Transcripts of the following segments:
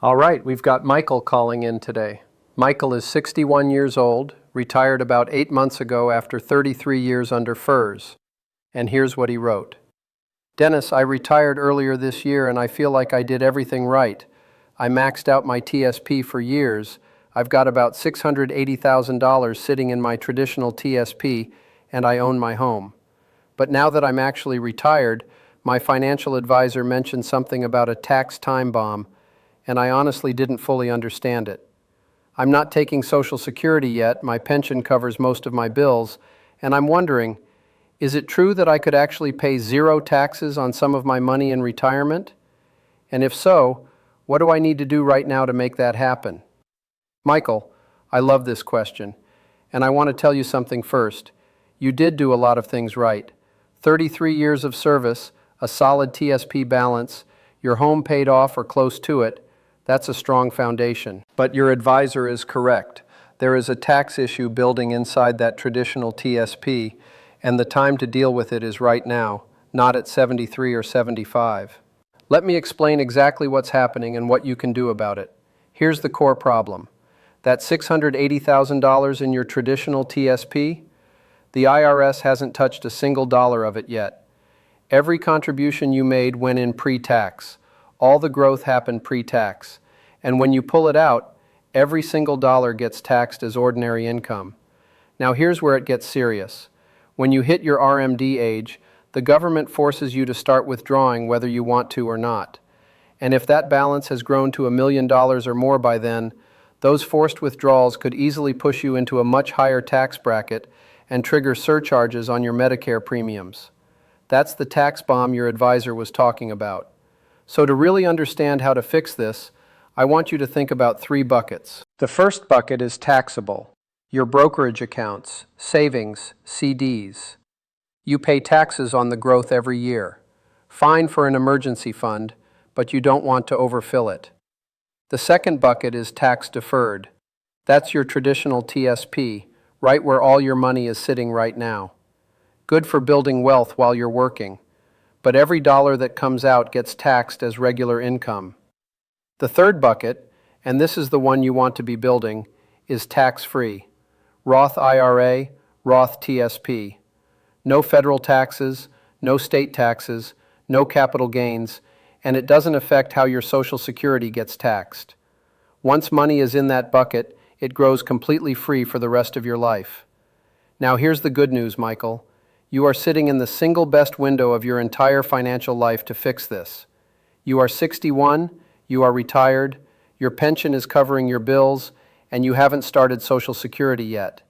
All right, we've got Michael calling in today. Michael is 61 years old, retired about 8 months ago after 33 years under FERS. And here's what he wrote. Dennis, I retired earlier this year and I feel like I did everything right. I maxed out my TSP for years. I've got about $680,000 sitting in my traditional TSP and I own my home. But now that I'm actually retired, my financial advisor mentioned something about a tax time bomb, and I honestly didn't fully understand it. I'm not taking Social Security yet, my pension covers most of my bills, and I'm wondering, is it true that I could actually pay zero taxes on some of my money in retirement? And if so, what do I need to do right now to make that happen? Michael, I love this question, and I want to tell you something first. You did do a lot of things right. 33 years of service, a solid TSP balance, your home paid off or close to it. That's a strong foundation. But your advisor is correct. There is a tax issue building inside that traditional TSP, and the time to deal with it is right now, not at 73 or 75. Let me explain exactly what's happening and what you can do about it. Here's the core problem. That $680,000 in your traditional TSP, the IRS hasn't touched a single dollar of it yet. Every contribution you made went in pre-tax. All the growth happened pre-tax. And when you pull it out, every single dollar gets taxed as ordinary income. Now here's where it gets serious. When you hit your RMD age, the government forces you to start withdrawing whether you want to or not. And if that balance has grown to $1 million or more by then, those forced withdrawals could easily push you into a much higher tax bracket and trigger surcharges on your Medicare premiums. That's the tax bomb your advisor was talking about. So to really understand how to fix this, I want you to think about 3 buckets. The first bucket is taxable. Your brokerage accounts, savings, CDs. You pay taxes on the growth every year. Fine for an emergency fund, but you don't want to overfill it. The second bucket is tax deferred. That's your traditional TSP, right where all your money is sitting right now. Good for building wealth while you're working, but every dollar that comes out gets taxed as regular income. The third bucket, and this is the one you want to be building, is tax-free. Roth IRA, Roth TSP. No federal taxes, no state taxes, no capital gains, and it doesn't affect how your Social Security gets taxed. Once money is in that bucket, it grows completely free for the rest of your life. Now here's the good news, Michael. You are sitting in the single best window of your entire financial life to fix this. You are 61, you are retired, your pension is covering your bills, and you haven't started Social Security yet.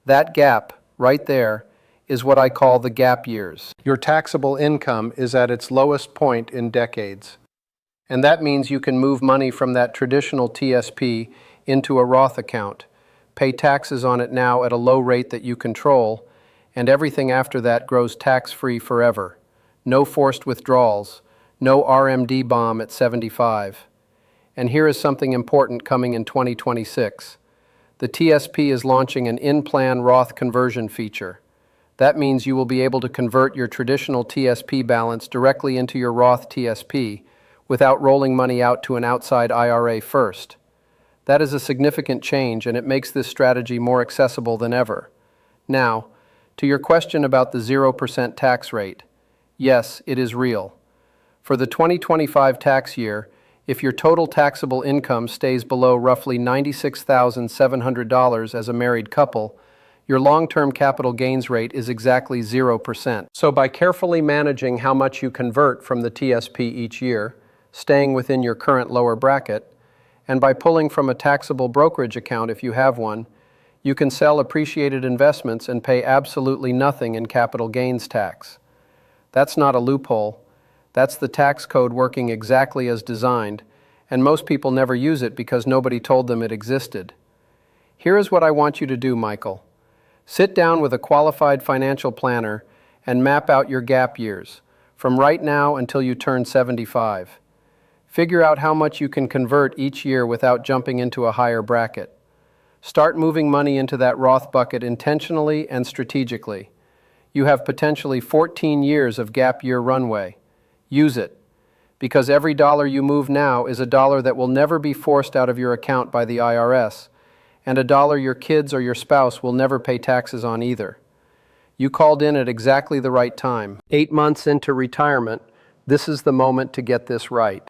That gap, right there, is what I call the gap years. Your taxable income is at its lowest point in decades. And that means you can move money from that traditional TSP into a Roth account, pay taxes on it now at a low rate that you control, and everything after that grows tax-free forever. No forced withdrawals, no RMD bomb at 75. And here is something important coming in 2026. The TSP is launching an in-plan Roth conversion feature. That means you will be able to convert your traditional TSP balance directly into your Roth TSP without rolling money out to an outside IRA first. That is a significant change, and it makes this strategy more accessible than ever. Now, to your question about the 0% tax rate, yes, it is real. For the 2025 tax year, if your total taxable income stays below roughly $96,700 as a married couple, your long-term capital gains rate is exactly 0%. So by carefully managing how much you convert from the TSP each year, staying within your current lower bracket, and by pulling from a taxable brokerage account if you have one, you can sell appreciated investments and pay absolutely nothing in capital gains tax. That's not a loophole. That's the tax code working exactly as designed, and most people never use it because nobody told them it existed. Here is what I want you to do, Michael. Sit down with a qualified financial planner and map out your gap years, from right now until you turn 75. Figure out how much you can convert each year without jumping into a higher bracket. Start moving money into that Roth bucket intentionally and strategically. You have potentially 14 years of gap year runway. Use it. because every dollar you move now is a dollar that will never be forced out of your account by the IRS, and a dollar your kids or your spouse will never pay taxes on either. You called in at exactly the right time. 8 months into retirement, this is the moment to get this right.